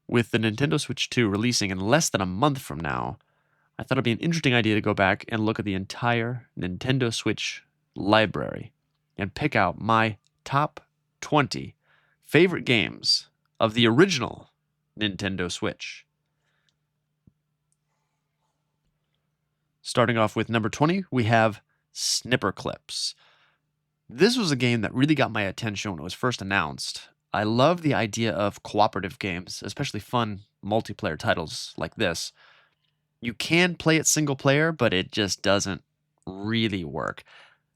with the Nintendo Switch 2 releasing in less than a month from now, I thought it'd be an interesting idea to go back and look at the entire Nintendo Switch library and pick out my top 20 favorite games of the original Nintendo Switch. Starting off with number 20, we have Snipperclips. This was a game that really got my attention when it was first announced. I love the idea of cooperative games, especially fun multiplayer titles like this. You can play it single player, but it just doesn't really work.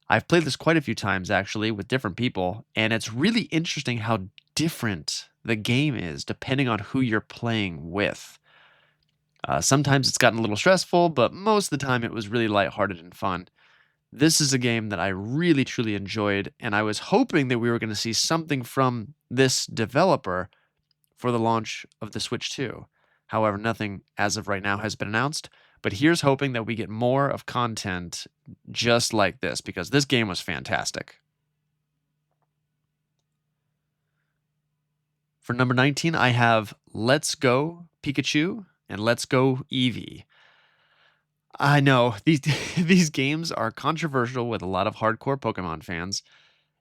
I've played this quite a few times actually with different people, and it's really interesting how different the game is depending on who you're playing with. Sometimes it's gotten a little stressful, but most of the time it was really lighthearted and fun. This is a game that I really truly enjoyed, and I was hoping that we were going to see something from this developer for the launch of the Switch 2. However, nothing as of right now has been announced, but here's hoping that we get more of content just like this, because this game was fantastic. For number 19, I have Let's Go Pikachu and Let's Go Eevee. I know these these games are controversial with a lot of hardcore Pokemon fans,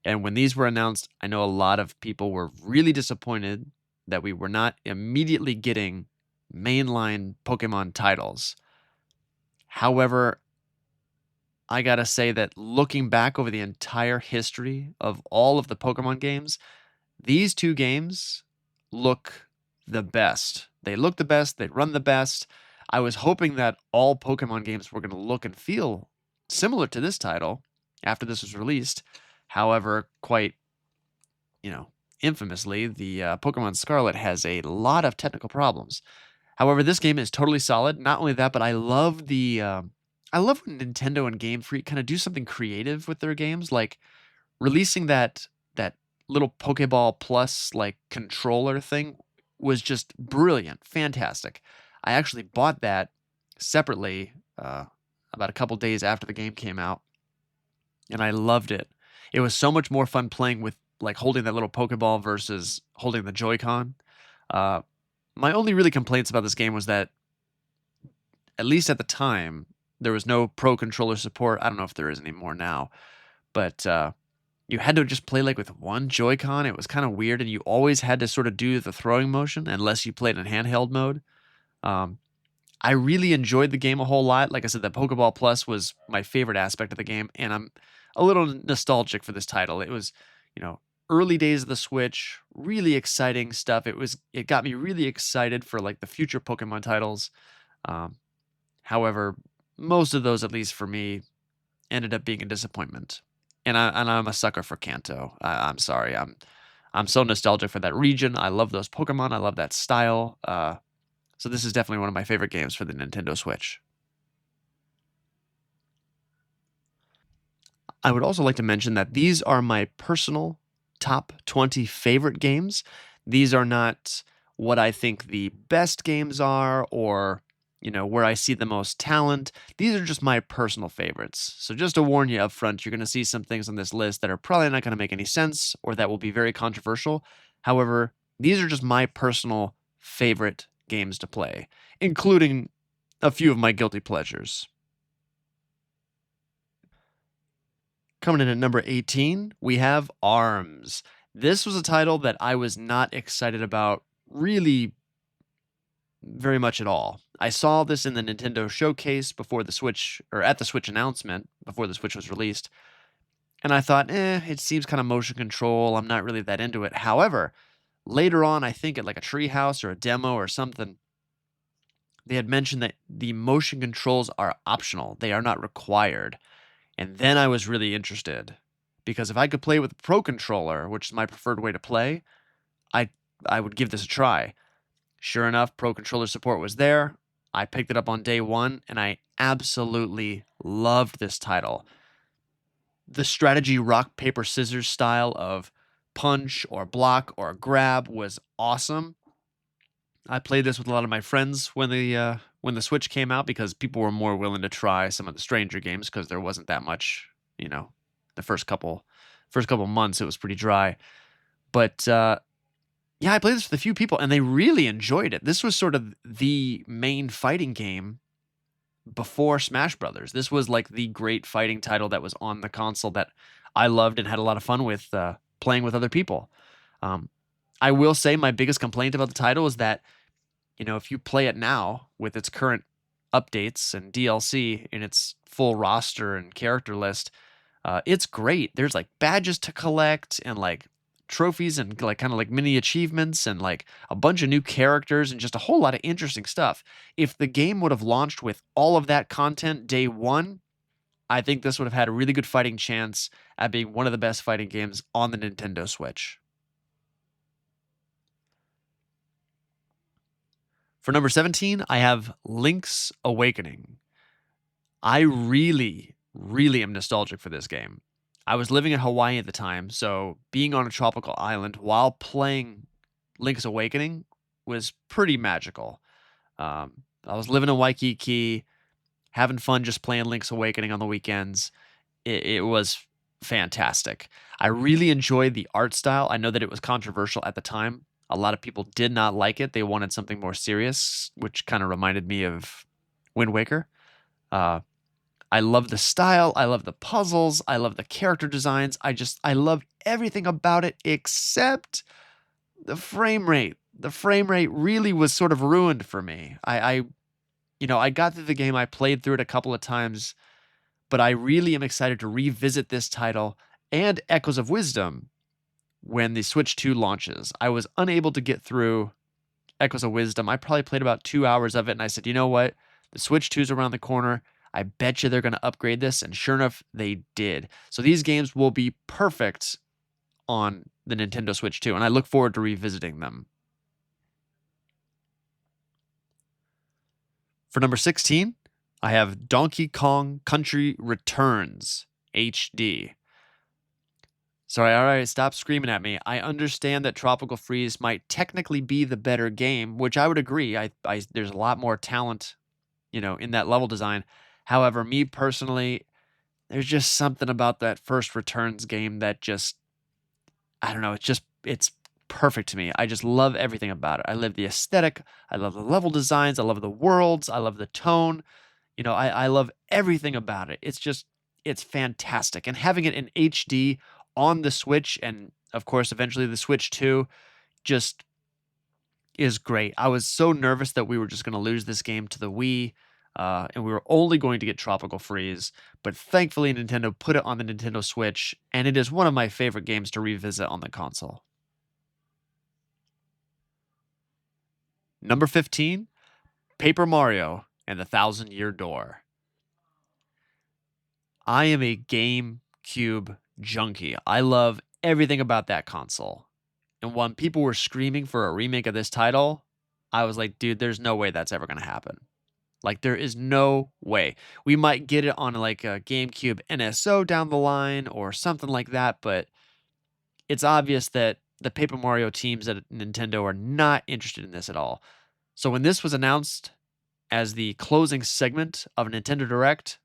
and when these were announced, I know a lot of people were really disappointed that we were not immediately getting mainline Pokemon titles. However, I gotta say that looking back over the entire history of all of the Pokemon games, these two games look the best. They look the best, they run the best. I was hoping that all Pokemon games were going to look and feel similar to this title after this was released. However, quite, infamously, the Pokemon Scarlet has a lot of technical problems. However, this game is totally solid. Not only that, but I love I love when Nintendo and Game Freak kind of do something creative with their games, like releasing that little Pokeball Plus like controller thing was just brilliant, fantastic. I actually bought that separately about a couple days after the game came out, and I loved it. It was so much more fun playing with like holding that little Pokeball versus holding the Joy-Con. Uh, my only really complaints about this game was that, at least at the time, there was no Pro Controller support. I don't know if there is anymore now, but you had to just play like with one Joy-Con. It was kind of weird, and you always had to sort of do the throwing motion unless you played in handheld mode. Um, I really enjoyed the game a whole lot. Like I said, the Pokeball Plus was my favorite aspect of the game, and I'm a little nostalgic for this title. It was, early days of the Switch, really exciting stuff. It got me really excited for like the future Pokemon titles. Um, However, most of those, at least for me, ended up being a disappointment. And I'm a sucker for Kanto. I'm sorry. I'm so nostalgic for that region. I love those Pokemon. I love that style. So this is definitely one of my favorite games for the Nintendo Switch. I would also like to mention that these are my personal top 20 favorite games. These are not what I think the best games are or, where I see the most talent. These are just my personal favorites. So just to warn you up front, you're going to see some things on this list that are probably not going to make any sense or that will be very controversial. However, these are just my personal favorite games to play, including a few of my guilty pleasures. Coming in at number 18, we have ARMS. This was a title that I was not excited about really very much at all. I saw this in the Nintendo showcase before the Switch, or at the Switch announcement before the Switch was released, and I thought, it seems kind of motion control. I'm not really that into it. However, later on, I think at like a treehouse or a demo or something, they had mentioned that the motion controls are optional. They are not required. And then I was really interested because if I could play with a Pro Controller, which is my preferred way to play, I I would give this a try. Sure enough, Pro Controller support was there. I picked it up on day one, and I absolutely loved this title. The strategy rock, paper, scissors style of punch or block or grab was awesome. I played this with a lot of my friends when the Switch came out because people were more willing to try some of the stranger games because there wasn't that much, the first couple months it was pretty dry. But Yeah, I played this with a few people and they really enjoyed it. This was sort of the main fighting game before Smash Brothers. This was like the great fighting title that was on the console that I loved and had a lot of fun with playing with other people. Um, I will say my biggest complaint about the title is that, if you play it now with its current updates and DLC in its full roster and character list, it's great. There's like badges to collect and like trophies and like kind of like mini achievements and like a bunch of new characters and just a whole lot of interesting stuff. If the game would have launched with all of that content day one, I think this would have had a really good fighting chance at being one of the best fighting games on the Nintendo Switch. For number 17, I have Link's Awakening. I really, really am nostalgic for this game. I was living in Hawaii at the time, so being on a tropical island while playing Link's Awakening was pretty magical. I was living in Waikiki, having fun just playing Link's Awakening on the weekends. It was fantastic. I really enjoyed the art style. I know that it was controversial at the time. A lot of people did not like it. They wanted something more serious, which kind of reminded me of Wind Waker. Uh, I love the style, I love the puzzles, I love the character designs. I love everything about it except the frame rate. The frame rate really was sort of ruined for me. I got through the game, I played through it a couple of times, but I really am excited to revisit this title and Echoes of Wisdom when the Switch 2 launches. I was unable to get through Echoes of Wisdom. I probably played about 2 hours of it, and I said, "You know what? The Switch 2 is around the corner. I bet you they're gonna upgrade this," and sure enough, they did. So these games will be perfect on the Nintendo Switch 2, and I look forward to revisiting them. For number 16, I have Donkey Kong Country Returns HD. Sorry, all right, stop screaming at me. I understand that Tropical Freeze might technically be the better game, which I would agree. There's a lot more talent, in that level design. However, me personally, there's just something about that first Returns game that just I don't know, it's perfect to me. I just love everything about it. I love the aesthetic, I love the level designs, I love the worlds, I love the tone. I love everything about it. It's fantastic. And having it in HD on the Switch and of course eventually the Switch 2 just is great. I was so nervous that we were just going to lose this game to the Wii, and we were only going to get Tropical Freeze. But thankfully, Nintendo put it on the Nintendo Switch, and it is one of my favorite games to revisit on the console. Number 15, Paper Mario and the Thousand Year Door. I am a GameCube junkie. I love everything about that console. And when people were screaming for a remake of this title, I was like, dude, there's no way that's ever going to happen. Like, there is no way. We might get it on like a GameCube NSO down the line or something like that, but it's obvious that the Paper Mario teams at Nintendo are not interested in this at all. So when this was announced as the closing segment of Nintendo Direct,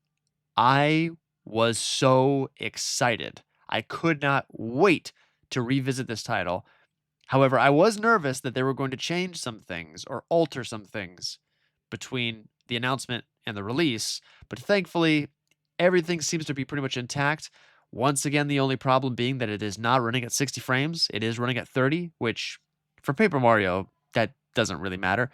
I was so excited. I could not wait to revisit this title. However, I was nervous that they were going to change some things or alter some things between the announcement and the release, but thankfully, everything seems to be pretty much intact. Once again, the only problem being that it is not running at 60 frames. It is running at 30, which for Paper Mario, that doesn't really matter.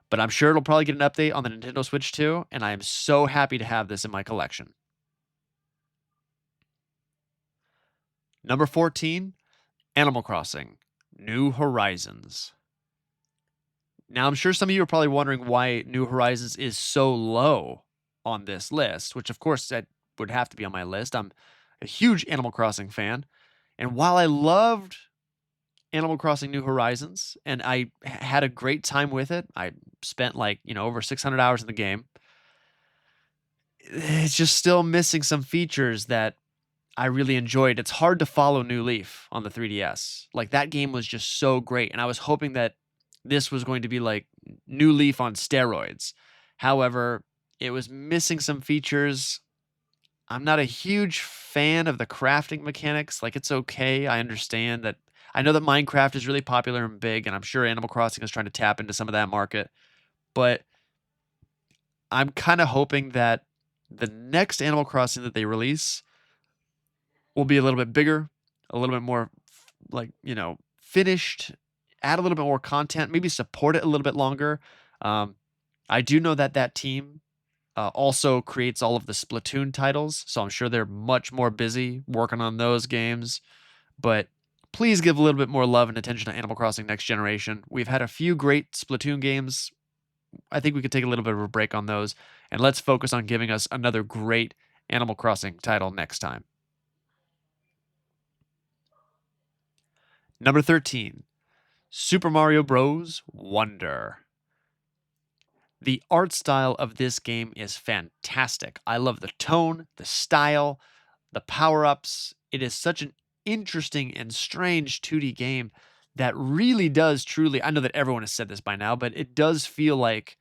But I'm sure it'll probably get an update on the Nintendo Switch too, and I am so happy to have this in my collection. Number 14, Animal Crossing New Horizons. Now, I'm sure some of you are probably wondering why New Horizons is so low on this list, which of course that would have to be on my list. I'm a huge Animal Crossing fan. And while I loved Animal Crossing New Horizons and I had a great time with it, I spent like, over 600 hours in the game. It's just still missing some features that I really enjoyed. It's hard to follow New Leaf on the 3DS. Like that game was just so great, and I was hoping that this was going to be like New Leaf on steroids. However, it was missing some features. I'm not a huge fan of the crafting mechanics. Like it's okay. I understand that I know that Minecraft is really popular and big, and I'm sure Animal Crossing is trying to tap into some of that market, but I'm kind of hoping that the next Animal Crossing that they release will be a little bit bigger, a little bit more like, finished, add a little bit more content, maybe support it a little bit longer. Um, I do know that that team also creates all of the Splatoon titles, so I'm sure they're much more busy working on those games. But please give a little bit more love and attention to Animal Crossing Next Generation. We've had a few great Splatoon games. I think we could take a little bit of a break on those, and let's focus on giving us another great Animal Crossing title next time. Number 13, Super Mario Bros. Wonder. The art style of this game is fantastic. I love the tone, the style, the power ups. It is such an interesting and strange 2D game that really does truly. I know that everyone has said this by now, but it does feel like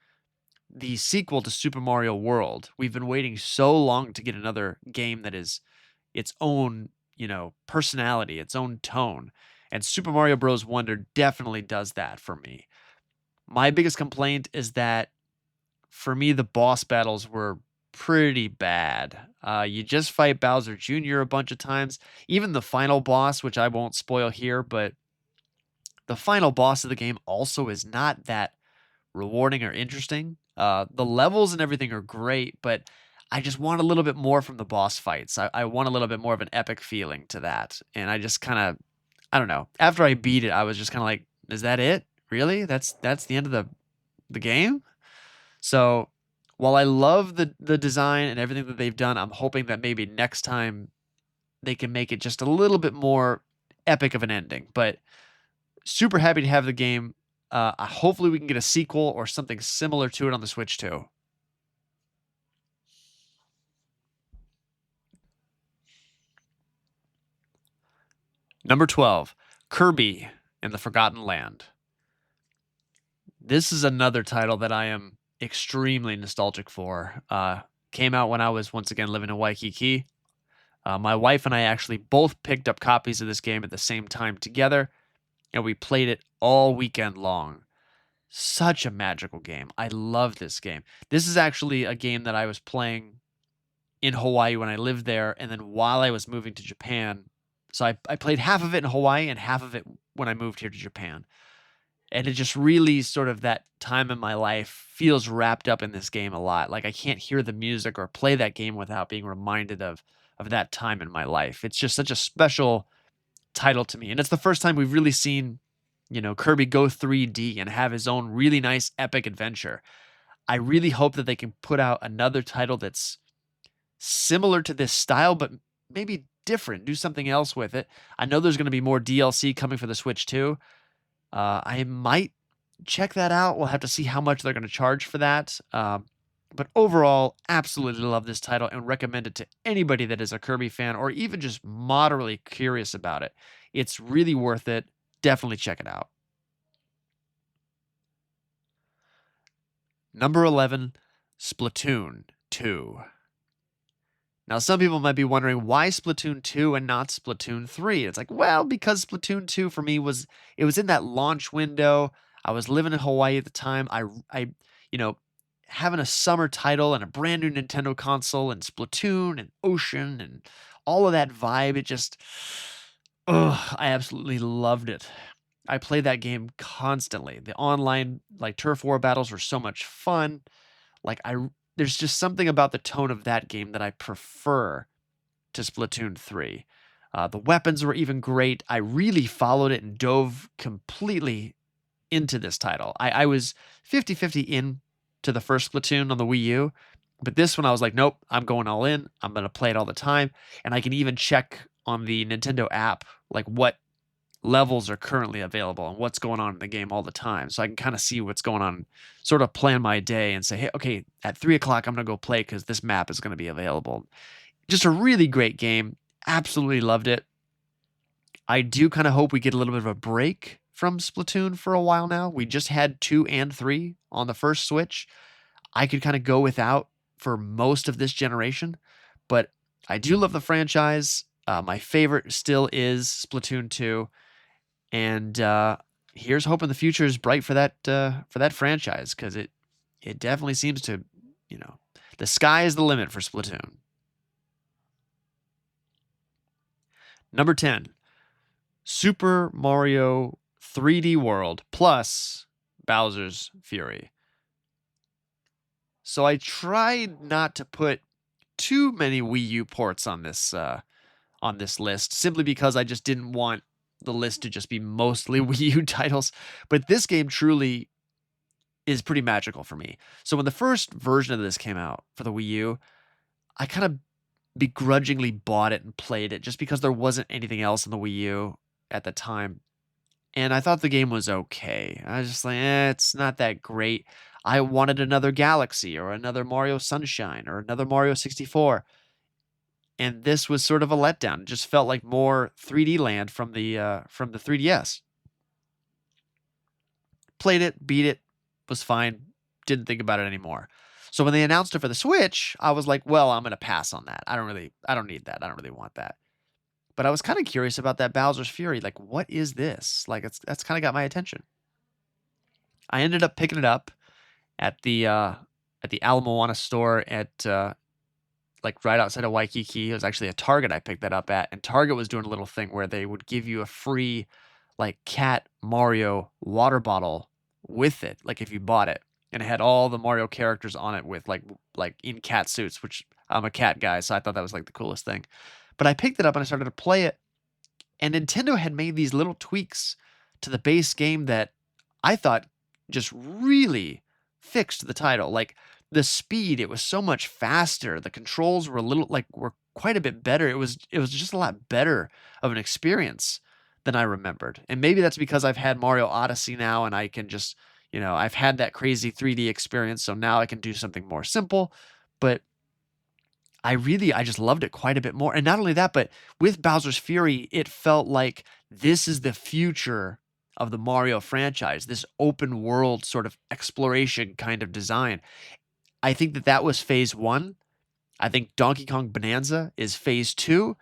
the sequel to Super Mario World. We've been waiting so long to get another game that is its own, personality, its own tone. And Super Mario Bros. Wonder definitely does that for me. My biggest complaint is that for me, the boss battles were pretty bad. You just fight Bowser Jr. a bunch of times. Even the final boss, which I won't spoil here, but the final boss of the game also is not that rewarding or interesting. The levels and everything are great, but I just want a little bit more from the boss fights. I want a little bit more of an epic feeling to that. And I just kind of, I don't know. After I beat it, I was just kind of like, is that it? Really? That's the end of the game? So, while I love the design and everything that they've done, I'm hoping that maybe next time they can make it just a little bit more epic of an ending. But super happy to have the game. Hopefully, we can get a sequel or something similar to it on the Switch too. Number 12, Kirby and the Forgotten Land. This is another title that I am extremely nostalgic for. Came out when I was once again living in Waikiki. My wife and I actually both picked up copies of this game at the same time together, and we played it all weekend long. Such a magical game. I love this game. This is actually a game that I was playing in Hawaii when I lived there, and then while I was moving to Japan. So I played half of it in Hawaii and half of it when I moved here to Japan. And it just really sort of that time in my life feels wrapped up in this game a lot. Like I can't hear the music or play that game without being reminded of that time in my life. It's just such a special title to me. And it's the first time we've really seen, Kirby go 3D and have his own really nice epic adventure. I really hope that they can put out another title that's similar to this style, but maybe different, do something else with it. I know there's going to be more DLC coming for the Switch too. I might check that out. We'll have to see how much they're going to charge for that. But overall, absolutely love this title and recommend it to anybody that is a Kirby fan or even just moderately curious about it. It's really worth it. Definitely check it out. Number 11, Splatoon 2. Now, some people might be wondering why Splatoon 2 and not Splatoon 3. It's like, well, because Splatoon 2 for me was in that launch window. I was living in Hawaii at the time. You know, having a summer title and a brand new Nintendo console and Splatoon and Ocean and all of that vibe, it just I absolutely loved it. I played that game constantly. The online like turf war battles were so much fun. Like there's just something about the tone of that game that I prefer to Splatoon 3. The weapons were even great. I really followed it and dove completely into this title. I was 50-50 in to the first Splatoon on the Wii U, but this one I was like, nope, I'm going all in. I'm going to play it all the time. And I can even check on the Nintendo app, like what levels are currently available and what's going on in the game all the time. So I can kind of see what's going on, sort of plan my day and say, hey, okay, at 3 o'clock, I'm going to go play because this map is going to be available. Just a really great game. Absolutely loved it. I do kind of hope we get a little bit of a break from Splatoon for a while now. We just had 2 and 3 on the first Switch. I could kind of go without for most of this generation, but I do love the franchise. My favorite still is Splatoon 2. And here's hoping the future is bright for that franchise, because it definitely seems to, you know, the sky is the limit for Splatoon. Number 10, Super Mario 3D World plus Bowser's Fury. So I tried not to put too many Wii U ports on this list, simply because I just didn't want the list to just be mostly Wii U titles. But this game truly is pretty magical for me. So when the first version of this came out for the Wii U, I kind of begrudgingly bought it and played it just because there wasn't anything else in the Wii U at the time. And I thought the game was okay. I was just like, it's not that great. I wanted another Galaxy or another Mario Sunshine or another Mario 64. And this was sort of a letdown. It just felt like more 3D land from the 3DS. Played it, beat it, was fine, didn't think about it anymore. So when they announced it for the Switch, I was like, well, I'm gonna pass on that. I don't need that. I don't really want that. But I was kind of curious about that Bowser's Fury. Like, what is this? Like, that's kind of got my attention. I ended up picking it up at the Ala Moana store at like right outside of Waikiki. It was actually a Target I picked that up at, and Target was doing a little thing where they would give you a free like Cat Mario water bottle with it, like if you bought it, and it had all the Mario characters on it with like in cat suits, which I'm a cat guy, so I thought that was like the coolest thing. But I picked it up and I started to play it, and Nintendo had made these little tweaks to the base game that I thought just really fixed the title. Like the speed, it was so much faster. The controls were a little like were quite a bit better. It was just a lot better of an experience than I remembered. And maybe that's because I've had Mario Odyssey now and I can just, I've had that crazy 3D experience, so now I can do something more simple. But I just loved it quite a bit more. And not only that, but with Bowser's Fury, it felt like this is the future of the Mario franchise, this open world sort of exploration kind of design. I think that was phase 1. I think Donkey Kong Bonanza is phase 2,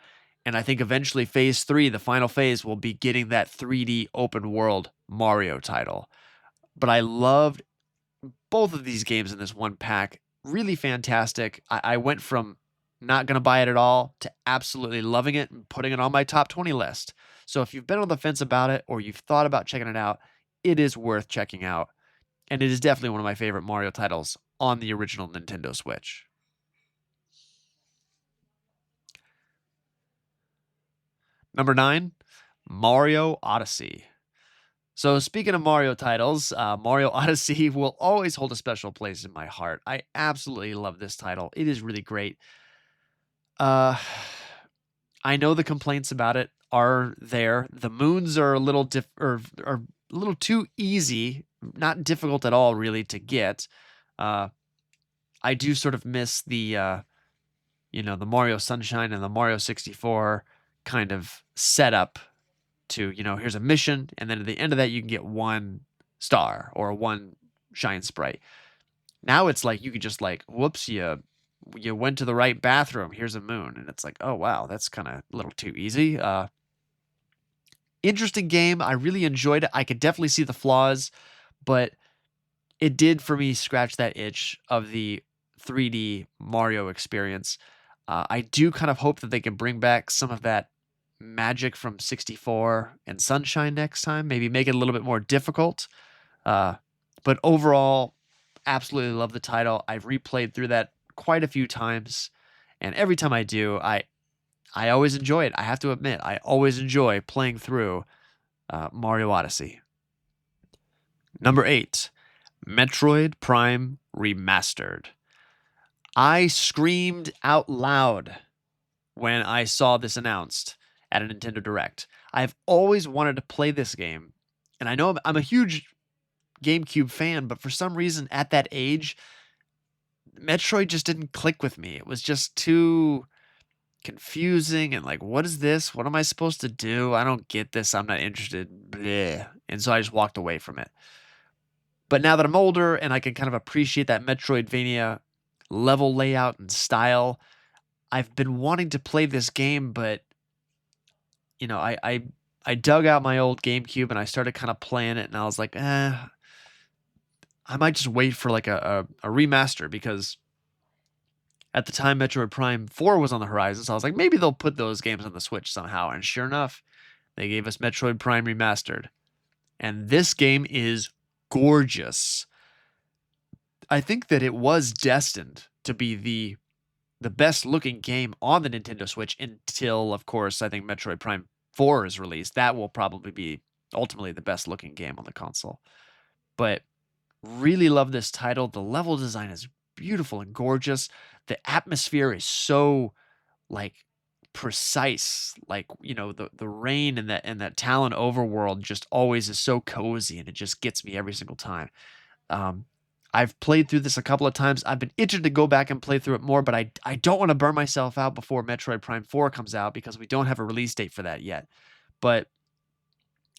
and I think eventually phase 3, the final phase, will be getting that 3D open world Mario title. But I loved both of these games in this one pack. Really fantastic. I went from not going to buy it at all to absolutely loving it and putting it on my top 20 list. So if you've been on the fence about it or you've thought about checking it out, it is worth checking out. And it is definitely one of my favorite Mario titles on the original Nintendo Switch. Number 9, Mario Odyssey. So speaking of Mario titles, Mario Odyssey will always hold a special place in my heart. I absolutely love this title. It is really great. Uh, I know the complaints about it are there. The moons are a little are a little too easy, not difficult at all, really, to get. Uh, I do sort of miss the Mario Sunshine and the Mario 64 kind of setup to, here's a mission, and then at the end of that, you can get one star or one shine sprite. Now it's like you could just like, whoops, you went to the right bathroom. Here's a moon, and it's like, oh wow, that's kind of a little too easy. Interesting game. I really enjoyed it. I could definitely see the flaws, but it did for me scratch that itch of the 3D Mario experience. I do kind of hope that they can bring back some of that magic from 64 and Sunshine next time. Maybe make it a little bit more difficult. Uh, but overall, absolutely love the title. I've replayed through that quite a few times, and every time I do, I always enjoy it. I have to admit, I always enjoy playing through Mario Odyssey. Number 8, Metroid Prime Remastered. I screamed out loud when I saw this announced at a Nintendo Direct. I've always wanted to play this game, and I know I'm a huge GameCube fan, but for some reason at that age, Metroid just didn't click with me. It was just too confusing and like, what is this? What am I supposed to do? I don't get this. I'm not interested. Bleh. And so I just walked away from it. But now that I'm older and I can kind of appreciate that Metroidvania level layout and style, I've been wanting to play this game, but I I dug out my old GameCube and I started kind of playing it, and I was like, I might just wait for like a remaster because at the time Metroid Prime 4 was on the horizon. So I was like, maybe they'll put those games on the Switch somehow. And sure enough, they gave us Metroid Prime Remastered. And this game is gorgeous. I think that it was destined to be the best looking game on the Nintendo Switch until, of course, I think Metroid Prime 4 is released. That will probably be ultimately the best looking game on the console. But really love this title. The level design is beautiful and gorgeous. The atmosphere is so like precise. Like, the rain and that Talon overworld just always is so cozy and it just gets me every single time. Um, I've played through this a couple of times. I've been itching to go back and play through it more, but I don't want to burn myself out before Metroid Prime 4 comes out because we don't have a release date for that yet. But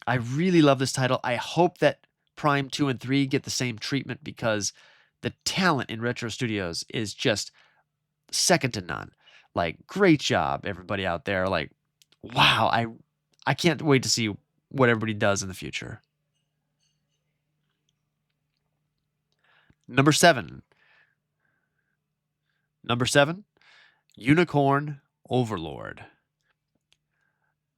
I really love this title. I hope that Prime 2 and 3 get the same treatment because the talent in Retro Studios is just second to none. Like, great job, everybody out there. Like, wow, I can't wait to see what everybody does in the future. Number 7. Number 7, Unicorn Overlord.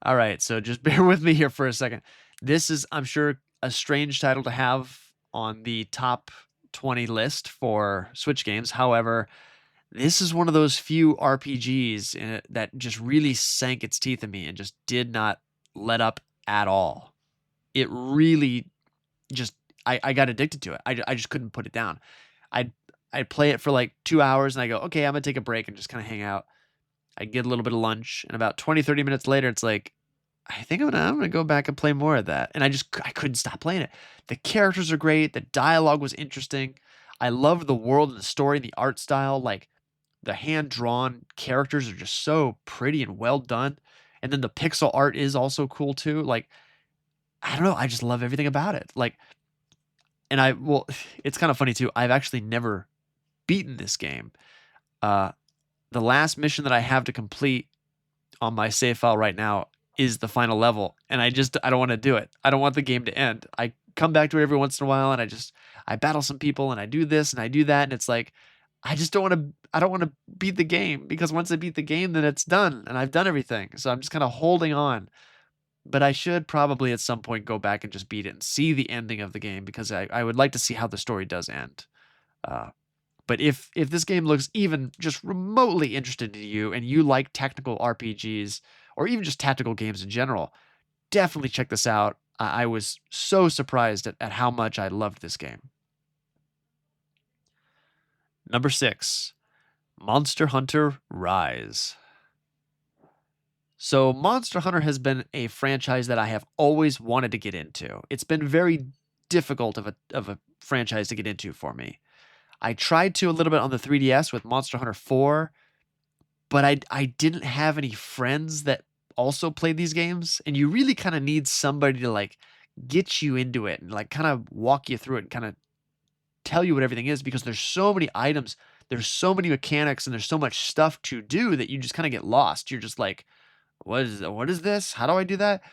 All right, so just bear with me here for a second. This is, I'm sure, a strange title to have on the top 20 list for Switch games. However, this is one of those few RPGs that just really sank its teeth in me and just did not let up at all. It really just, I got addicted to it. I just couldn't put it down. I'd, I'd play it for like 2 hours and I go, okay, I'm going to take a break and just kind of hang out. I get a little bit of lunch, and about 20, 30 minutes later, it's like, I think I'm gonna go back and play more of that. And I couldn't stop playing it. The characters are great. The dialogue was interesting. I love the world and the story and the art style. Like the hand drawn characters are just so pretty and well done. And then the pixel art is also cool too. Like, I don't know. I just love everything about it. Like, well, it's kind of funny too. I've actually never beaten this game. Uh, the last mission that I have to complete on my save file right now is the final level, and I don't want to do it. I don't want the game to end. I come back to it every once in a while, and I battle some people, and I do this and I do that, and it's like I just don't want to. I don't want to beat the game because once I beat the game, then it's done, and I've done everything. So I'm just kind of holding on. But I should probably at some point go back and just beat it and see the ending of the game because I would like to see how the story does end. Uh, but if this game looks even just remotely interesting to you and you like technical RPGs or even just tactical games in general, definitely check this out. I was so surprised at how much I loved this game. Number 6, Monster Hunter Rise. So Monster Hunter has been a franchise that I have always wanted to get into. It's been very difficult of a franchise to get into for me. I tried to a little bit on the 3DS with Monster Hunter 4, but I didn't have any friends that also played these games, and you really kinda need somebody to, like, get you into it and, like, kinda walk you through it and kinda tell you what everything is because there's so many items, there's so many mechanics, and there's so much stuff to do that you just kinda get lost. You're just like, What is this? How do I do that?"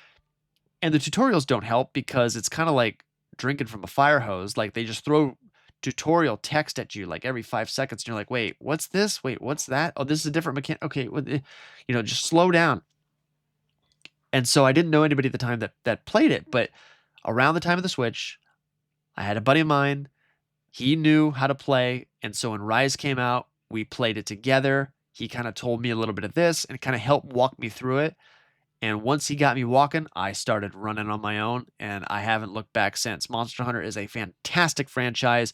And the tutorials don't help because it's kinda like drinking from a fire hose, like, they just throw tutorial text at you, like, every 5 seconds, and you're like, "Wait, what's this? Wait, what's that? Oh, this is a different mechanic. Okay, just slow down." And so I didn't know anybody at the time that played it, but around the time of the Switch, I had a buddy of mine, he knew how to play, and so when Rise came out, we played it together. He kinda told me a little bit of this and kinda helped walk me through it. And once he got me walking, I started running on my own, and I haven't looked back since. Monster Hunter is a fantastic franchise.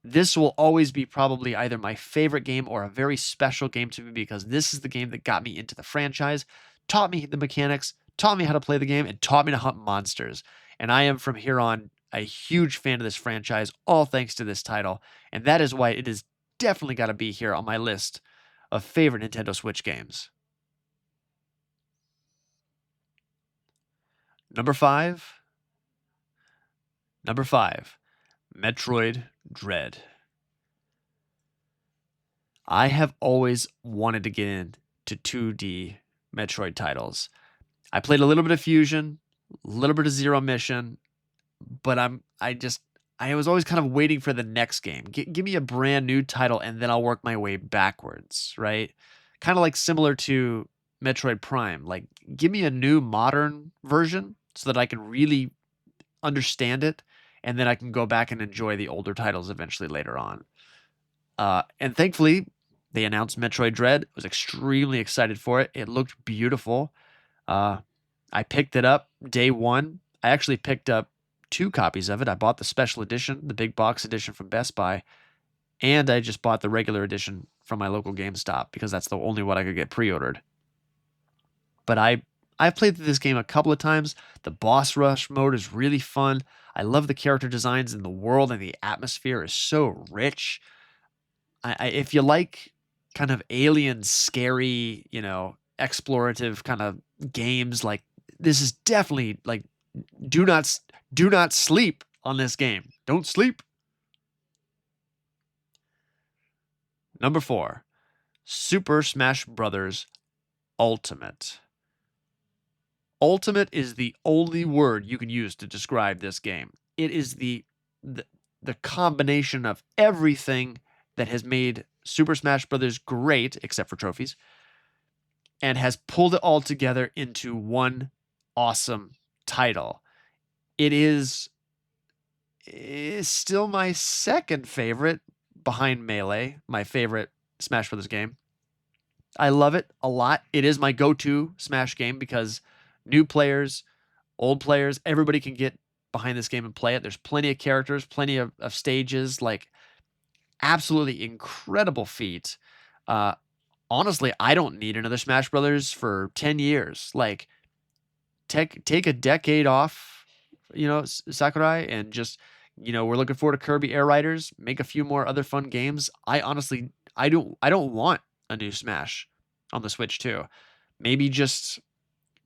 This will always be probably either my favorite game or a very special game to me because this is the game that got me into the franchise, taught me the mechanics, taught me how to play the game, and taught me to hunt monsters. And I am from here on a huge fan of this franchise, all thanks to this title. And that is why it is definitely got to be here on my list of favorite Nintendo Switch games. Number 5. Number 5, Metroid Dread. I have always wanted to get into 2D Metroid titles. I played a little bit of Fusion, a little bit of Zero Mission, but I was always kind of waiting for the next game. Give me a brand new title, and then I'll work my way backwards, right? Kind of like similar to Metroid Prime. Like, give me a new modern version so that I can really understand it, and then I can go back and enjoy the older titles eventually later on. And thankfully, they announced Metroid Dread. I was extremely excited for it. It looked beautiful. Uh, I picked it up day one. I actually picked up two copies of it. I bought the special edition, the big box edition from Best Buy, and I just bought the regular edition from my local GameStop because that's the only one I could get pre-ordered. But I've played through this game a couple of times. The boss rush mode is really fun. I love the character designs, and the world and the atmosphere is so rich. If you like kind of alien, scary, explorative kind of games, like this is definitely like do not do not sleep on this game. Don't sleep. Number 4, Super Smash Brothers Ultimate. Ultimate is the only word you can use to describe this game. It is the, the combination of everything that has made Super Smash Brothers great, except for trophies, and has pulled it all together into one awesome title. It is still my second favorite behind Melee, my favorite Smash Brothers game. I love it a lot. It is my go-to Smash game because new players, old players, everybody can get behind this game and play it. There's plenty of characters, plenty of stages, like absolutely incredible feat. Honestly, I don't need another Smash Brothers for 10 years. Like, take a decade off, Sakurai, and just, we're looking forward to Kirby Air Riders, make a few more other fun games. I honestly, I don't want a new Smash on the Switch too. Maybe just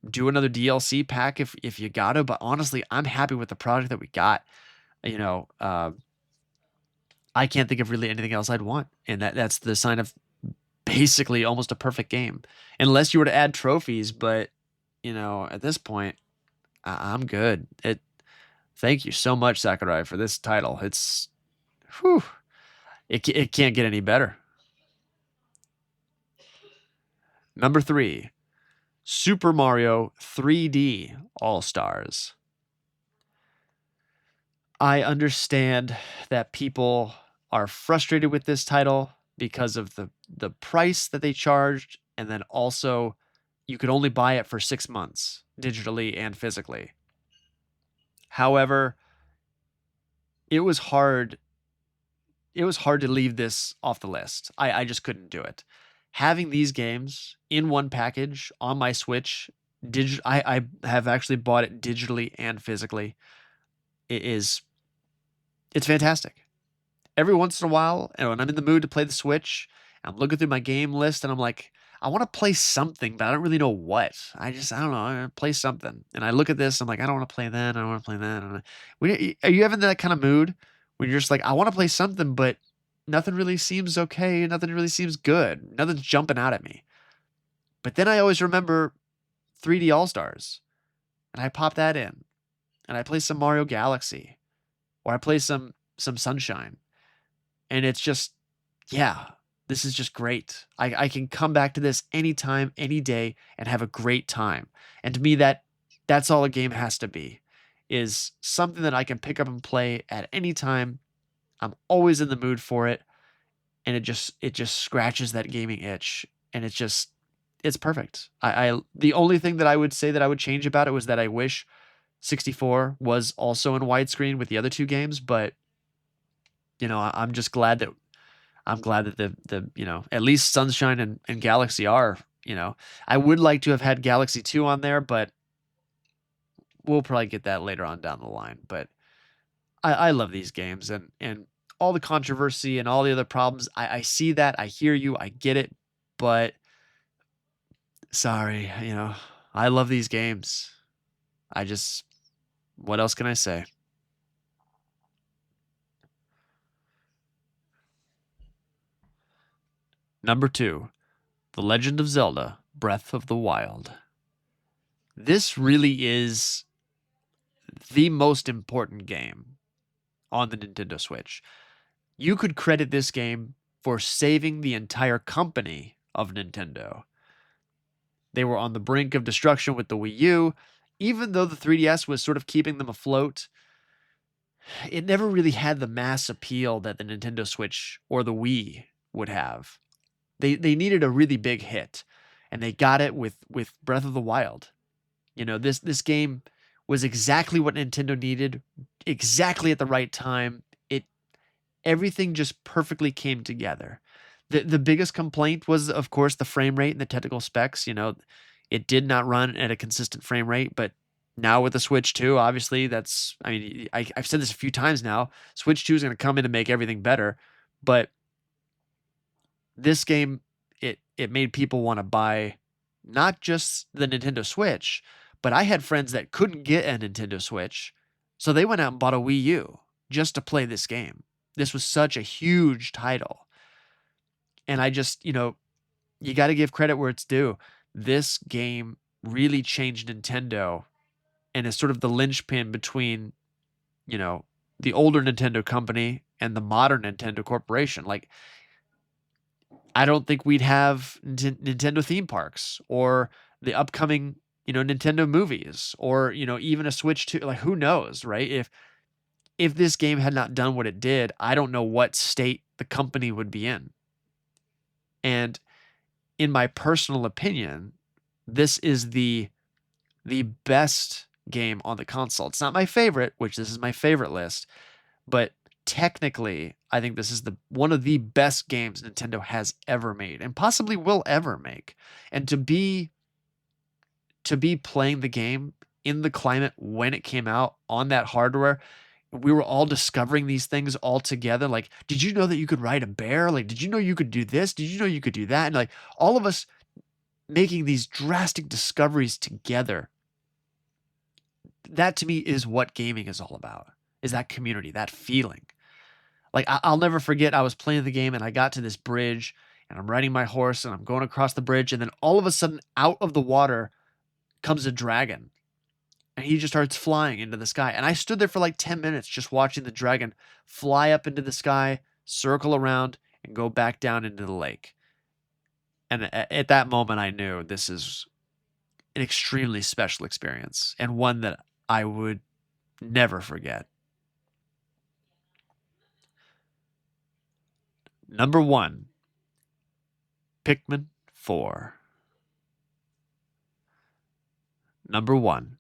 do another DLC pack if you gotta, but honestly, I'm happy with the product that we got. You know, I can't think of really anything else I'd want, and that's the sign of basically almost a perfect game, unless you were to add trophies. But at this point, I'm good. Thank you so much, Sakurai, for this title. Whew, it can't get any better. Number 3, Super Mario 3D All Stars. I understand that people are frustrated with this title because of the price that they charged, and then also you could only buy it for 6 months digitally and physically. However, it was hard to leave this off the list. I just couldn't do it. Having these games in one package on my Switch, I have actually bought it digitally and physically. It's fantastic. Every once in a while, and when I'm in the mood to play the Switch, I'm looking through my game list and I'm like, I want to play something, but I don't really know what. I don't know. I wanna play something. And I look at this, I'm like, I don't want to play that. I don't want to play that. Are you ever in that kind of mood when you're just like, I want to play something, but nothing really seems okay. Nothing really seems good. Nothing's jumping out at me. But then I always remember 3D All Stars, and I pop that in, and I play some Mario Galaxy, or I play some Sunshine, and it's just, yeah, this is just great. I can come back to this anytime, any day, and have a great time. And to me, that's all a game has to be, is something that I can pick up and play at any time. I'm always in the mood for it, and it just scratches that gaming itch, and it's perfect. The only thing that I would say that I would change about it was that I wish 64 was also in widescreen with the other two games, but I'm just glad that the at least Sunshine and Galaxy are, I would like to have had Galaxy 2 on there, but we'll probably get that later on down the line. But I love these games, and all the controversy and all the other problems. I see that, I hear you, I get it, but sorry, I love these games. I just What else can I say? Number 2, The Legend of Zelda: Breath of the Wild. This really is the most important game on the Nintendo Switch. You could credit this game for saving the entire company of Nintendo. They were on the brink of destruction with the Wii U. Even though the 3DS was sort of keeping them afloat, it never really had the mass appeal that the Nintendo Switch or the Wii would have. They needed a really big hit, and they got it with Breath of the Wild. You know, this game was exactly what Nintendo needed, exactly at the right time. It Everything just perfectly came together. The biggest complaint was, of course, the frame rate and the technical specs. You know, it did not run at a consistent frame rate, but now with the Switch 2, obviously that's, I mean, I've said this a few times now. Switch 2 is going to come in and make everything better, but this game, it made people want to buy not just the Nintendo Switch, but I had friends that couldn't get a Nintendo Switch, so they went out and bought a Wii U just to play this game. This was such a huge title. And I just, you got to give credit where it's due. This game really changed Nintendo and is sort of the linchpin between, you know, the older Nintendo company and the modern Nintendo corporation. Like, I don't think we'd have Nintendo theme parks or the upcoming, Nintendo movies or, even a Switch 2. Like, who knows, right? If this game had not done what it did, I don't know what state the company would be in. And in my personal opinion, this is the best game on the console. It's not my favorite, which this is my favorite list, but technically, I think this is the one of the best games Nintendo has ever made and possibly will ever make. And to be playing the game in the climate when it came out on that hardware, we were all discovering these things all together. Like, did you know that you could ride a bear? Like, did you know you could do this? Did you know you could do that? And like all of us making these drastic discoveries together. That to me is what gaming is all about. Is that community, that feeling. Like I'll never forget I was playing the game and I got to this bridge and I'm riding my horse and I'm going across the bridge and then all of a sudden out of the water comes a dragon and he just starts flying into the sky. And I stood there for like 10 minutes just watching the dragon fly up into the sky, circle around, and go back down into the lake. And at that moment, I knew this is an extremely special experience and one that I would never forget. Number one, Pikmin 4. Number one.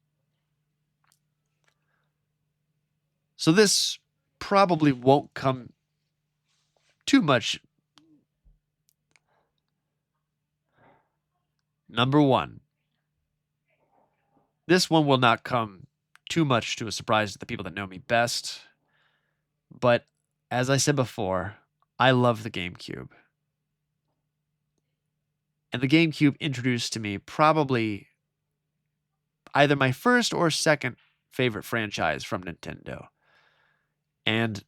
So this probably won't come too much. Number one. This one will not come too much to a surprise to the people that know me best. But as I said before, I love the GameCube. And the GameCube introduced to me probably either my first or second favorite franchise from Nintendo. And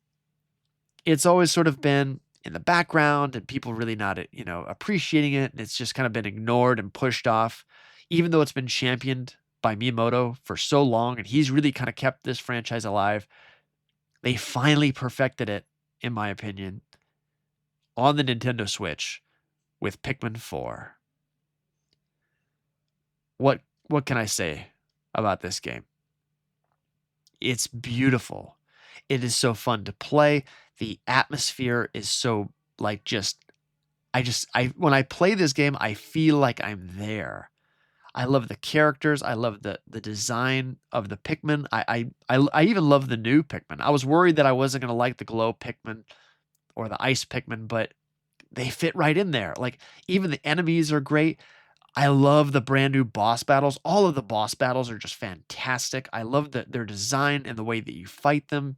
it's always sort of been in the background and people really not, appreciating it. And it's just kind of been ignored and pushed off, even though it's been championed by Miyamoto for so long. And he's really kind of kept this franchise alive. They finally perfected it, in my opinion, on the Nintendo Switch with Pikmin 4. What can I say about this game? It's beautiful. It is so fun to play. The atmosphere is so like I when I play this game, I feel like I'm there. I love the characters. I love the design of the Pikmin. I even love the new Pikmin. I was worried that I wasn't gonna like the glow Pikmin or the ice Pikmin, but they fit right in there. Like even the enemies are great. I love the brand new boss battles. All of the boss battles are just fantastic. I love their design and the way that you fight them.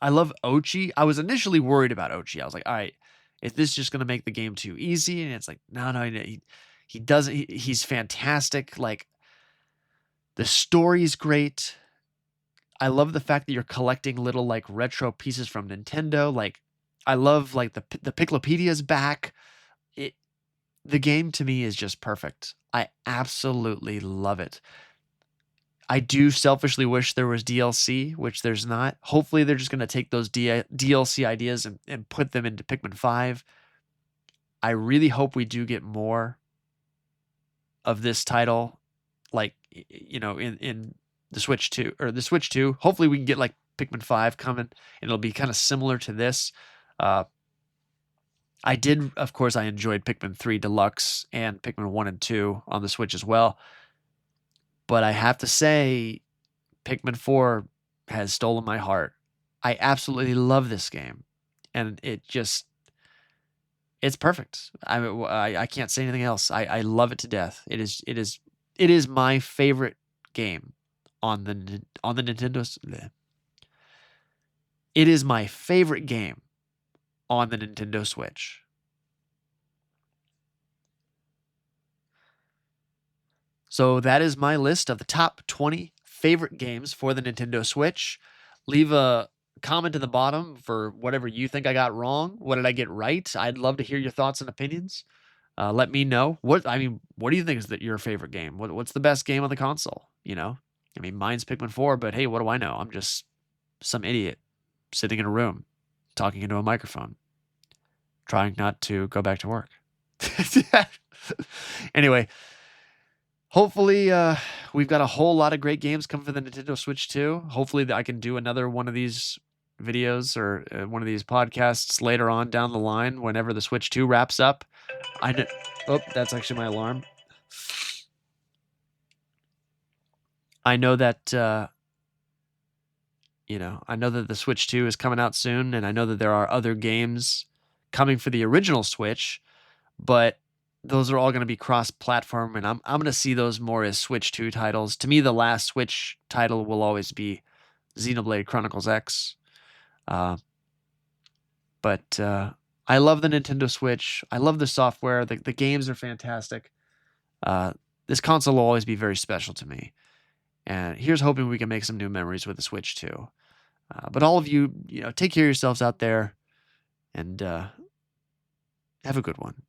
I love Ochi. I was initially worried about Ochi. I was like, all right, is this just going to make the game too easy? And it's like, no, he doesn't. He's fantastic. Like the story's great. I love the fact that you're collecting little like retro pieces from Nintendo. Like I love like the Piclopedia's back. The game to me is just perfect. I absolutely love it. I do selfishly wish there was DLC, which there's not. Hopefully, they're just gonna take those DLC ideas and put them into Pikmin 5. I really hope we do get more of this title, like, in the Switch 2 or the Switch 2. Hopefully, we can get, like, Pikmin 5 coming, and it'll be kinda similar to this. Uh, of course, I enjoyed Pikmin 3 Deluxe and Pikmin 1 and 2 on the Switch as well, but I have to say Pikmin 4 has stolen my heart. I absolutely love this game, and it's perfect. I can't say anything else. I love it to death. It is my favorite game on the Nintendo's. It is my favorite game on the Nintendo Switch. So that is my list of the top 20 favorite games for the Nintendo Switch. Leave a comment in the bottom for whatever you think I got wrong. What did I get right? I'd love to hear your thoughts and opinions. Let me know. What do you think is your favorite game? What's the best game on the console? Mine's Pikmin 4, but hey, what do I know? I'm just some idiot sitting in a room talking into a microphone, trying not to go back to work. Anyway, hopefully, we've got a whole lot of great games coming for the Nintendo Switch 2. Hopefully, I can do another one of these videos or one of these podcasts later on down the line whenever the Switch 2 wraps up. I know. Oh, that's actually my alarm. I know that I know that the Switch 2 is coming out soon, and I know that there are other games coming for the original Switch, but those are all going to be cross-platform, and I'm going to see those more as Switch 2 titles. To me, the last Switch title will always be Xenoblade Chronicles X. But I love the Nintendo Switch. I love the software. The games are fantastic. This console will always be very special to me. And here's hoping we can make some new memories with the Switch too. But all of you, take care of yourselves out there, and have a good one.